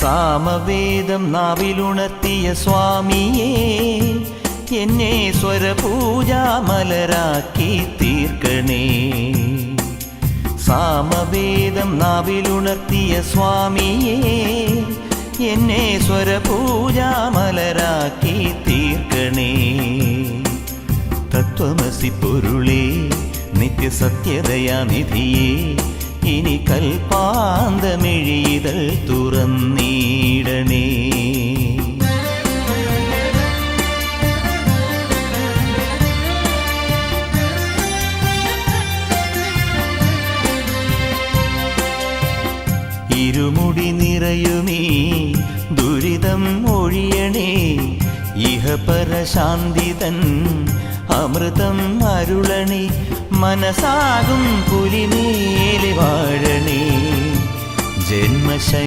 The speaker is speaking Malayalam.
സാമവേദം നാവിലുണർത്തിയ സ്വാമിയേ, എന്നെ സ്വരപൂജാമലരാക്കി തീർക്കണേ. സാമവേദം നാവിലുണർത്തിയ സ്വാമിയേ, എന്നെ സ്വരപൂജാമലരാക്കി തീർക്കണേ. തത്വമസി പൊരുളേ, നിത്യസത്യദയാനിധിയേ, ഇനി കൽപ്പാന്തമിഴിതൾ തുറന്നീടണേ. ഇരുമുടി നിറയുമീ ദുരിതം ഒഴിയണേ. ഇഹപരശാന്തിതൻ അമൃതം അരുളണേ. മനസാകും പുലിമേലെ വാഴണേ. ജന്മശ